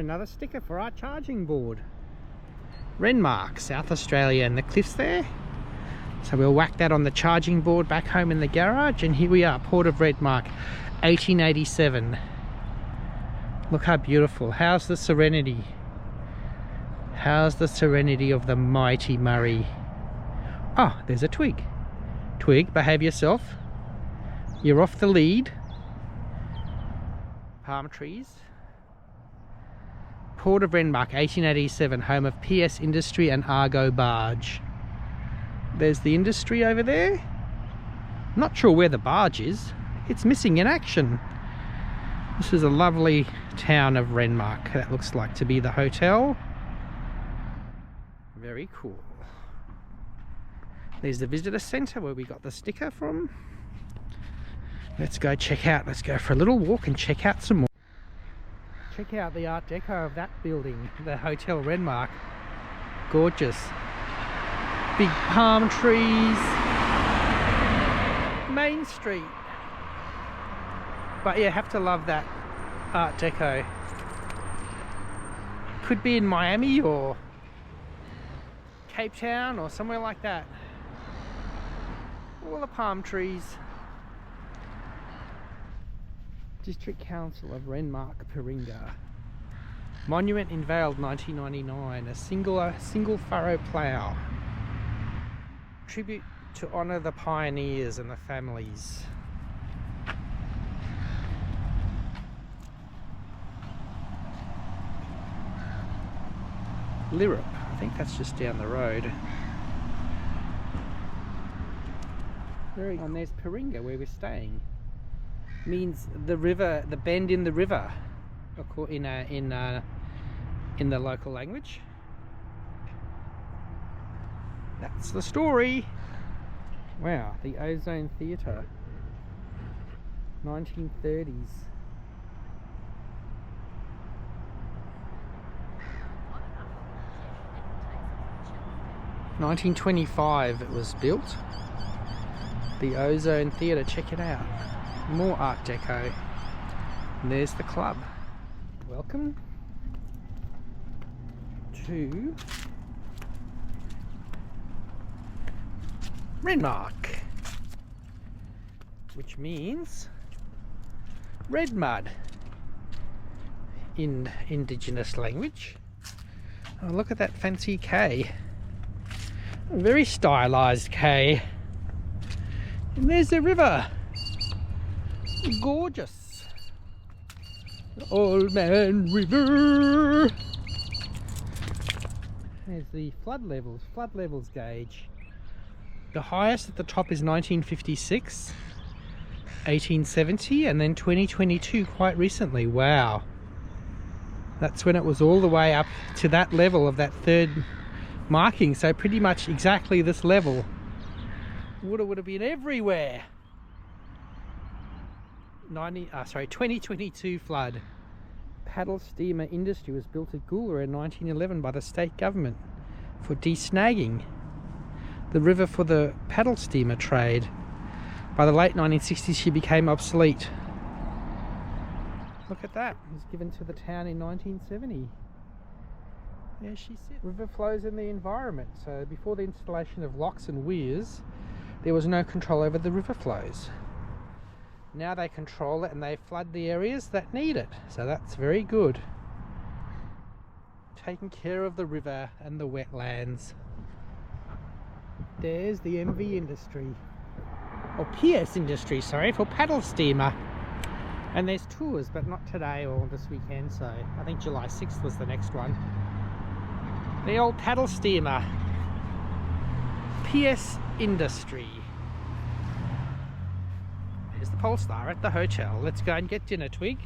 another sticker for our charging board. Renmark, South Australia, and the cliffs there. So we'll whack that on the charging board back home in the garage, and here we are, Port of Renmark, 1887. Look how beautiful. How's the serenity? How's the serenity of the mighty Murray? Oh, there's a twig. Twig, behave yourself. You're off the lead. Palm trees. Port of Renmark, 1887, home of PS Industry and Argo Barge. There's the industry over there. Not sure where the barge is. It's missing in action. This is a lovely town of Renmark. That looks like to be the hotel. Very cool. There's the visitor centre where we got the sticker from. Let's go check out. Let's go for a little walk and check out some more. Check out the Art Deco of that building, the Hotel Renmark. Gorgeous. Big palm trees. Main Street. But yeah, have to love that Art Deco. Could be in Miami or Cape Town or somewhere like that. All the palm trees. District Council of Renmark, Paringa. Monument unveiled 1999. A single furrow plough. Tribute to honour the pioneers and the families. Lirrup, I think that's just down the road. And there's Paringa where we're staying. Means the river, the bend in the river, in the local language. That's the story. Wow, the Ozone Theatre, 1930s. $1925 it was built. The Ozone Theatre, check it out. More Art Deco. And there's the club. Welcome to Renmark, which means red mud in indigenous language. Oh, look at that fancy K. A very stylized K. And there's the river. Gorgeous. The Old Man River. There's the flood levels gauge. The highest at the top is 1956, 1870, and then 2022 quite recently. Wow. That's when it was all the way up to that level of that third marking, so pretty much exactly this level. Water would have been everywhere. 2022 flood. Paddle steamer industry was built at Goola in 1911 by the state government for desnagging the river for the paddle steamer trade. By the late 1960s she became obsolete. Look at that, it was given to the town in 1970. There she sits. River flows in the environment, so before the installation of locks and weirs there was no control over the river flows. Now they control it and they flood the areas that need it, so that's very good. Taking care of the river and the wetlands. There's the MV industry, or PS industry, sorry, for paddle steamer. And there's tours, but not today or this weekend, so I think July 6th was the next one. The old paddle steamer, PS industry. There's the Polstar at the hotel. Let's go and get dinner, Twig.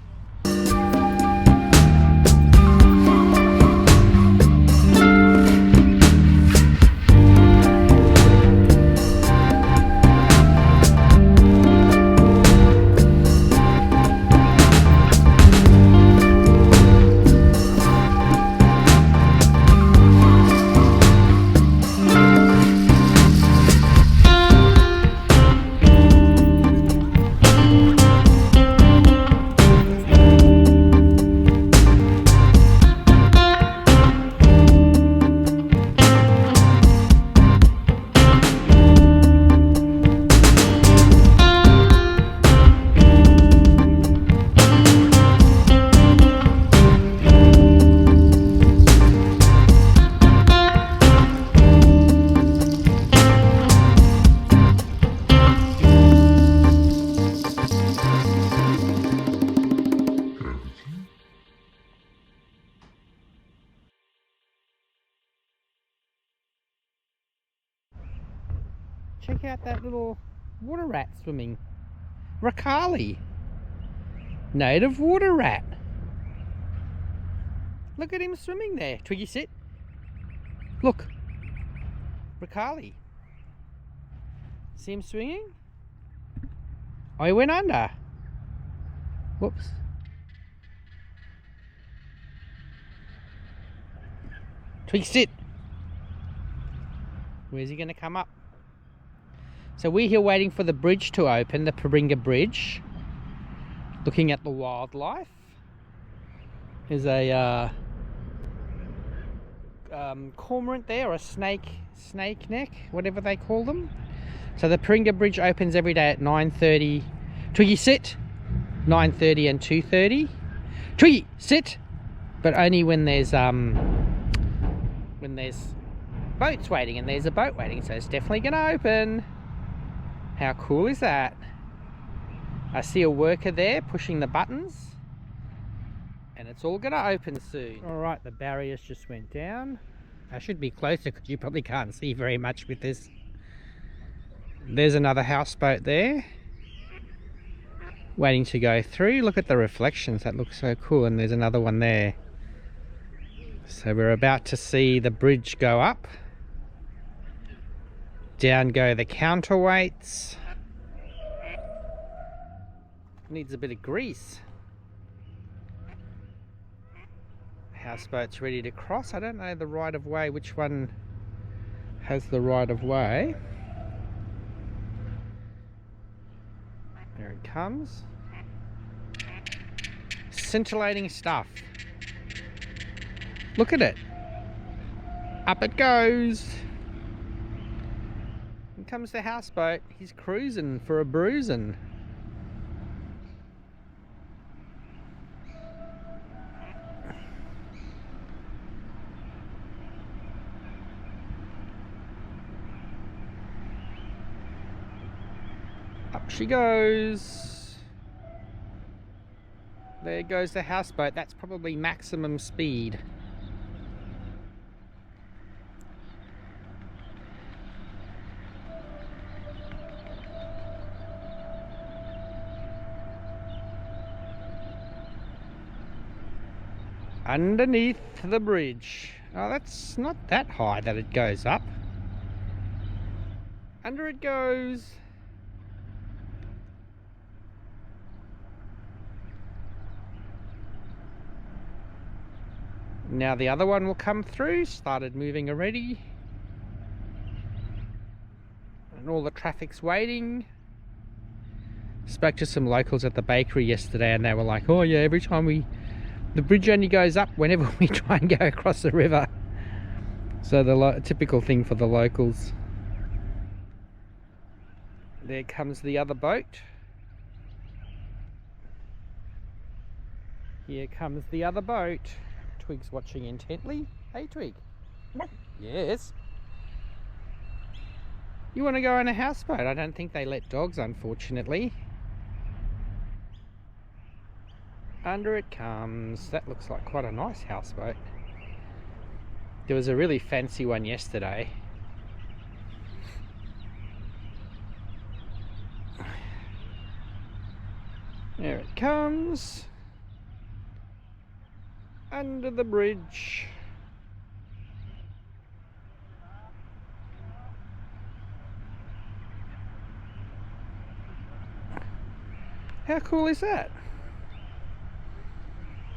check out that little water rat swimming. Collie. Native water rat. Look at him swimming there. Twiggy, sit. Look. Collie. See him swinging? Oh, he went under. Whoops. Twiggy, sit. Where's he going to come up? So we're here waiting for the bridge to open, the Paringa Bridge. Looking at the wildlife. There's a cormorant there, or a snake neck, whatever they call them. So the Paringa Bridge opens every day at 9:30. Twiggy, sit. 9:30 and 2:30. Twiggy, sit. But only when there's boats waiting, and there's a boat waiting, so it's definitely going to open. How cool is that? I see a worker there pushing the buttons, and it's all going to open soon. Alright, the barriers just went down. I should be closer because you probably can't see very much with this. There's another houseboat there waiting to go through. Look at the reflections, that looks so cool. And there's another one there. So we're about to see the bridge go up. Down go the counterweights. Needs a bit of grease. Houseboat's ready to cross. I don't know the right of way, which one has the right of way. There it comes. Scintillating stuff. Look at it. Up it goes. Here comes the houseboat. He's cruising for a bruising. Up she goes. There goes the houseboat. That's probably maximum speed. Underneath the bridge. Oh, that's not that high that it goes up. Under it goes. Now the other one will come through. Started moving already. And all the traffic's waiting. Spoke to some locals at the bakery yesterday, and they were like, oh yeah, every time the bridge only goes up whenever we try and go across the river. So the typical thing for the locals. There comes the other boat. Here comes the other boat. Twig's watching intently. Hey Twig. Yes. You want to go on a houseboat? I don't think they let dogs, unfortunately. Under it comes. That looks like quite a nice houseboat. There was a really fancy one yesterday. There it comes. Under the bridge. How cool is that?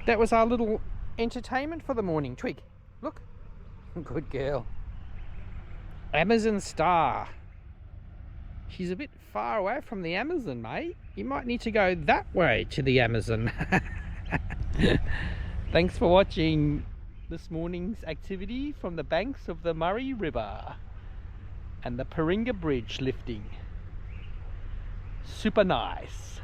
That was our little entertainment for the morning. Twig, look. Good girl. Amazon Star. She's a bit far away from the Amazon, mate. You might need to go that way to the Amazon. Thanks for watching this morning's activity from the banks of the Murray River and the Paringa Bridge lifting. Super nice.